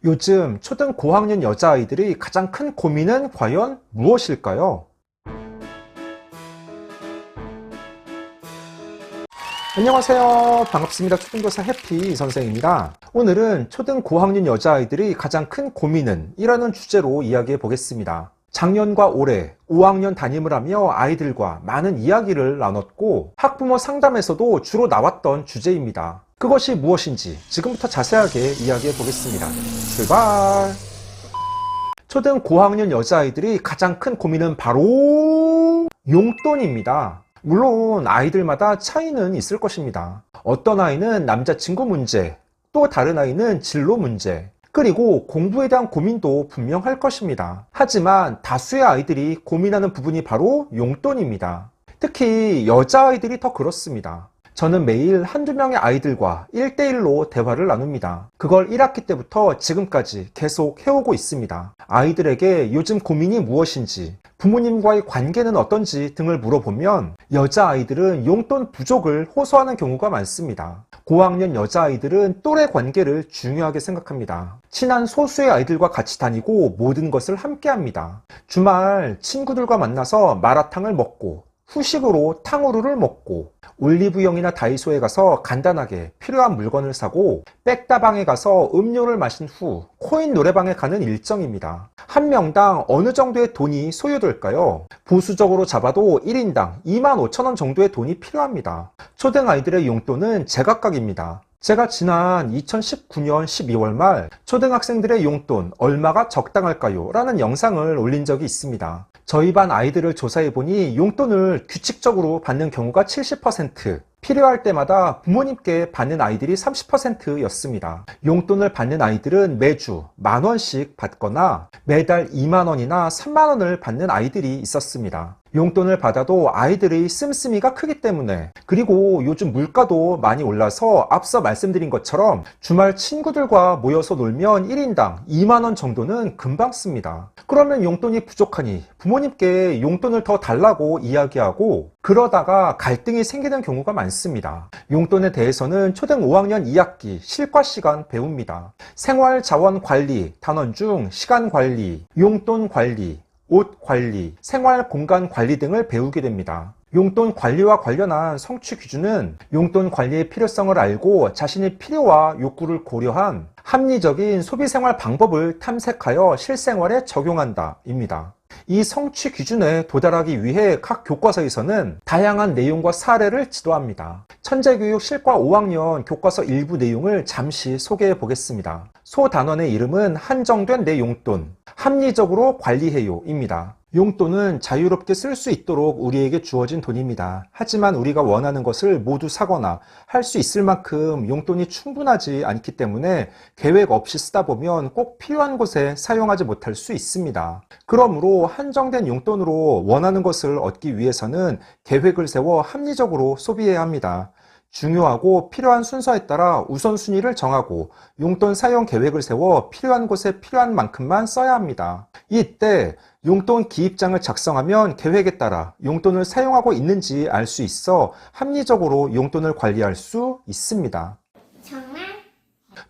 요즘 초등 고학년 여자아이들이 가장 큰 고민은 과연 무엇일까요? 안녕하세요. 반갑습니다. 초등교사 해피 선생입니다. 오늘은 초등 고학년 여자아이들이 가장 큰 고민은 이라는 주제로 이야기해 보겠습니다. 작년과 올해 5학년 담임을 하며 아이들과 많은 이야기를 나눴고 학부모 상담에서도 주로 나왔던 주제입니다. 그것이 무엇인지 지금부터 자세하게 이야기해 보겠습니다. 출발! 초등 고학년 여자아이들이 가장 큰 고민은 바로 용돈입니다. 물론 아이들마다 차이는 있을 것입니다. 어떤 아이는 남자친구 문제, 또 다른 아이는 진로 문제, 그리고 공부에 대한 고민도 분명할 것입니다. 하지만 다수의 아이들이 고민하는 부분이 바로 용돈입니다. 특히 여자아이들이 더 그렇습니다. 저는 매일 한두 명의 아이들과 1대1로 대화를 나눕니다. 그걸 1학기 때부터 지금까지 계속 해오고 있습니다. 아이들에게 요즘 고민이 무엇인지, 부모님과의 관계는 어떤지 등을 물어보면 여자아이들은 용돈 부족을 호소하는 경우가 많습니다. 고학년 여자아이들은 또래 관계를 중요하게 생각합니다. 친한 소수의 아이들과 같이 다니고 모든 것을 함께 합니다. 주말 친구들과 만나서 마라탕을 먹고 후식으로 탕후루를 먹고 올리브영이나 다이소에 가서 간단하게 필요한 물건을 사고 백다방에 가서 음료를 마신 후 코인 노래방에 가는 일정입니다. 한 명당 어느 정도의 돈이 소요될까요? 보수적으로 잡아도 1인당 25,000원 정도의 돈이 필요합니다. 초등 아이들의 용돈은 제각각입니다. 제가 지난 2019년 12월 말 초등학생들의 용돈 얼마가 적당할까요? 라는 영상을 올린 적이 있습니다. 저희 반 아이들을 조사해보니 용돈을 규칙적으로 받는 경우가 70%, 필요할 때마다 부모님께 받는 아이들이 30%였습니다. 용돈을 받는 아이들은 매주 10,000원씩 받거나 매달 20,000원이나 30,000원을 받는 아이들이 있었습니다. 용돈을 받아도 아이들의 씀씀이가 크기 때문에, 그리고 요즘 물가도 많이 올라서 앞서 말씀드린 것처럼 주말 친구들과 모여서 놀면 1인당 20,000원 정도는 금방 씁니다. 그러면 용돈이 부족하니 부모님께 용돈을 더 달라고 이야기하고 그러다가 갈등이 생기는 경우가 많습니다. 용돈에 대해서는 초등 5학년 2학기 실과 시간 배웁니다. 생활자원관리 단원 중 시간관리, 용돈관리, 옷 관리, 생활 공간 관리 등을 배우게 됩니다. 용돈 관리와 관련한 성취 기준은 용돈 관리의 필요성을 알고 자신의 필요와 욕구를 고려한 합리적인 소비생활 방법을 탐색하여 실생활에 적용한다 입니다. 이 성취 기준에 도달하기 위해 각 교과서에서는 다양한 내용과 사례를 지도합니다. 천재교육 실과 5학년 교과서 일부 내용을 잠시 소개해 보겠습니다. 소 단원의 이름은 한정된 내 용돈, 합리적으로 관리해요 입니다. 용돈은 자유롭게 쓸 수 있도록 우리에게 주어진 돈입니다. 하지만 우리가 원하는 것을 모두 사거나 할 수 있을 만큼 용돈이 충분하지 않기 때문에 계획 없이 쓰다 보면 꼭 필요한 곳에 사용하지 못할 수 있습니다. 그러므로 한정된 용돈으로 원하는 것을 얻기 위해서는 계획을 세워 합리적으로 소비해야 합니다. 중요하고 필요한 순서에 따라 우선순위를 정하고 용돈 사용 계획을 세워 필요한 곳에 필요한 만큼만 써야 합니다. 이때 용돈 기입장을 작성하면 계획에 따라 용돈을 사용하고 있는지 알 수 있어 합리적으로 용돈을 관리할 수 있습니다. 정말?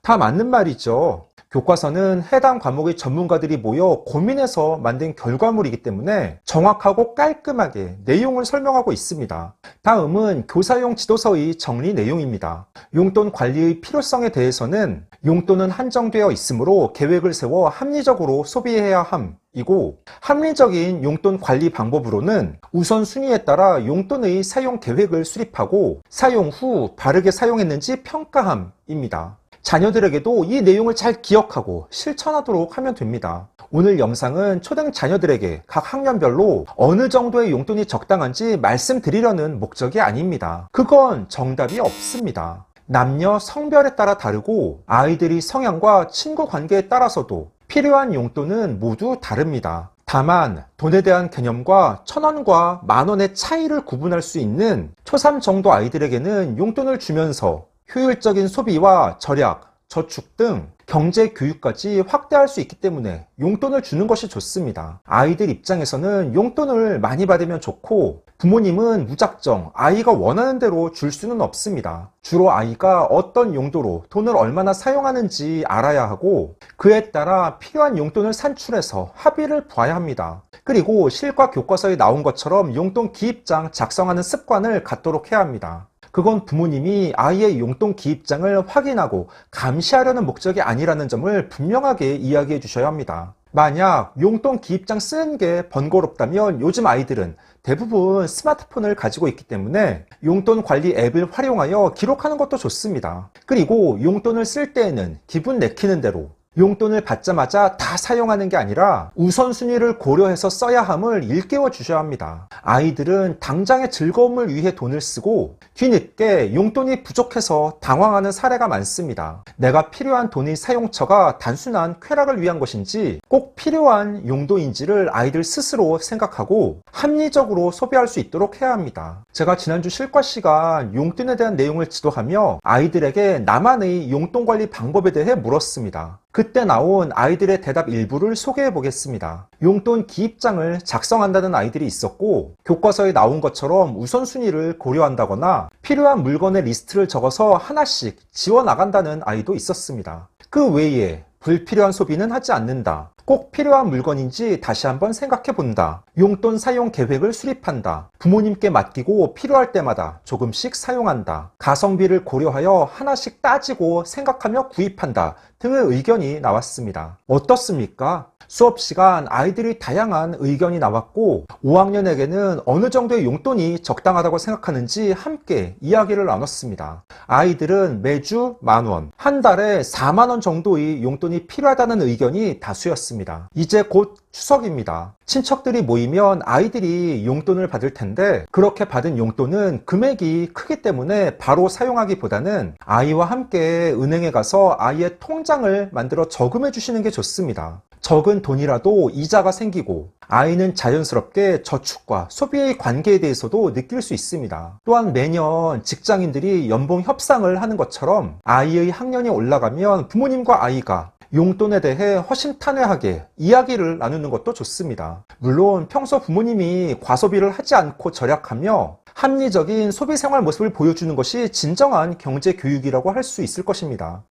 다 맞는 말이죠. 교과서는 해당 과목의 전문가들이 모여 고민해서 만든 결과물이기 때문에 정확하고 깔끔하게 내용을 설명하고 있습니다. 다음은 교사용 지도서의 정리 내용입니다. 용돈 관리의 필요성에 대해서는 용돈은 한정되어 있으므로 계획을 세워 합리적으로 소비해야 함이고, 합리적인 용돈 관리 방법으로는 우선순위에 따라 용돈의 사용 계획을 수립하고 사용 후 바르게 사용했는지 평가함입니다. 자녀들에게도 이 내용을 잘 기억하고 실천하도록 하면 됩니다. 오늘 영상은 초등 자녀들에게 각 학년별로 어느 정도의 용돈이 적당한지 말씀드리려는 목적이 아닙니다. 그건 정답이 없습니다. 남녀 성별에 따라 다르고 아이들이 성향과 친구 관계에 따라서도 필요한 용돈은 모두 다릅니다. 다만 돈에 대한 개념과 1,000원과 10,000원의 차이를 구분할 수 있는 초3 정도 아이들에게는 용돈을 주면서 효율적인 소비와 절약, 저축 등 경제 교육까지 확대할 수 있기 때문에 용돈을 주는 것이 좋습니다. 아이들 입장에서는 용돈을 많이 받으면 좋고 부모님은 무작정 아이가 원하는 대로 줄 수는 없습니다. 주로 아이가 어떤 용도로 돈을 얼마나 사용하는지 알아야 하고 그에 따라 필요한 용돈을 산출해서 합의를 봐야 합니다. 그리고 실과 교과서에 나온 것처럼 용돈 기입장 작성하는 습관을 갖도록 해야 합니다. 그건 부모님이 아이의 용돈 기입장을 확인하고 감시하려는 목적이 아니라는 점을 분명하게 이야기해 주셔야 합니다. 만약 용돈 기입장 쓰는 게 번거롭다면 요즘 아이들은 대부분 스마트폰을 가지고 있기 때문에 용돈 관리 앱을 활용하여 기록하는 것도 좋습니다. 그리고 용돈을 쓸 때에는 기분 내키는 대로 용돈을 받자마자 다 사용하는 게 아니라 우선순위를 고려해서 써야 함을 일깨워 주셔야 합니다. 아이들은 당장의 즐거움을 위해 돈을 쓰고 뒤늦게 용돈이 부족해서 당황하는 사례가 많습니다. 내가 필요한 돈의 사용처가 단순한 쾌락을 위한 것인지 꼭 필요한 용도인지를 아이들 스스로 생각하고 합리적으로 소비할 수 있도록 해야 합니다. 제가 지난주 실과 시간 용돈에 대한 내용을 지도하며 아이들에게 나만의 용돈 관리 방법에 대해 물었습니다. 그때 나온 아이들의 대답 일부를 소개해 보겠습니다. 용돈 기입장을 작성한다는 아이들이 있었고 교과서에 나온 것처럼 우선순위를 고려한다거나 필요한 물건의 리스트를 적어서 하나씩 지워 나간다는 아이도 있었습니다. 그 외에 불필요한 소비는 하지 않는다. 꼭 필요한 물건인지 다시 한번 생각해 본다. 용돈 사용 계획을 수립한다. 부모님께 맡기고 필요할 때마다 조금씩 사용한다. 가성비를 고려하여 하나씩 따지고 생각하며 구입한다. 등의 의견이 나왔습니다. 어떻습니까? 수업 시간 아이들이 다양한 의견이 나왔고 5학년에게는 어느 정도의 용돈이 적당하다고 생각하는지 함께 이야기를 나눴습니다. 아이들은 매주 10,000원, 한 달에 40,000원 정도의 용돈이 필요하다는 의견이 다수였습니다. 이제 곧 추석입니다. 친척들이 모이면 아이들이 용돈을 받을 텐데 그렇게 받은 용돈은 금액이 크기 때문에 바로 사용하기보다는 아이와 함께 은행에 가서 아이의 통장을 만들어 저금해 주시는 게 좋습니다. 적은 돈이라도 이자가 생기고 아이는 자연스럽게 저축과 소비의 관계에 대해서도 느낄 수 있습니다. 또한 매년 직장인들이 연봉 협상을 하는 것처럼 아이의 학년이 올라가면 부모님과 아이가 용돈에 대해 허심탄회하게 이야기를 나누는 것도 좋습니다. 물론 평소 부모님이 과소비를 하지 않고 절약하며 합리적인 소비 생활 모습을 보여주는 것이 진정한 경제 교육이라고 할 수 있을 것입니다.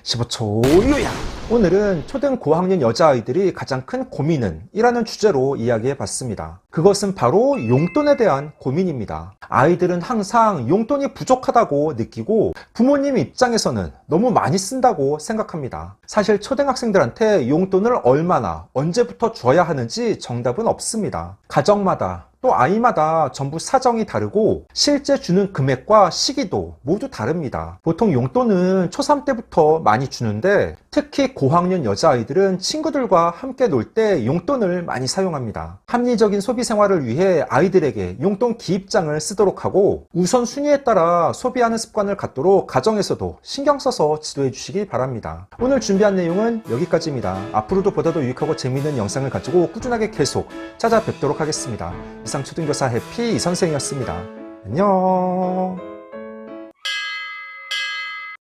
15초 요약! 오늘은 초등 고학년 여자아이들이 가장 큰 고민은? 이라는 주제로 이야기해 봤습니다. 그것은 바로 용돈에 대한 고민입니다. 아이들은 항상 용돈이 부족하다고 느끼고 부모님 입장에서는 너무 많이 쓴다고 생각합니다. 사실 초등학생들한테 용돈을 얼마나 언제부터 줘야 하는지 정답은 없습니다. 가정마다 또 아이마다 전부 사정이 다르고 실제 주는 금액과 시기도 모두 다릅니다. 보통 용돈은 초3 때부터 많이 주는데 특히 고학년 여자아이들은 친구들과 함께 놀 때 용돈을 많이 사용합니다. 합리적인 소비 생활을 위해 아이들에게 용돈 기입장을 쓰도록 하고 우선순위에 따라 소비하는 습관을 갖도록 가정에서도 신경 써서 지도해 주시기 바랍니다. 오늘 준비한 내용은 여기까지입니다. 앞으로도 보다 더 유익하고 재미있는 영상을 가지고 꾸준하게 계속 찾아뵙도록 하겠습니다. 이상 초등교사 해피 이선생이었습니다. 안녕.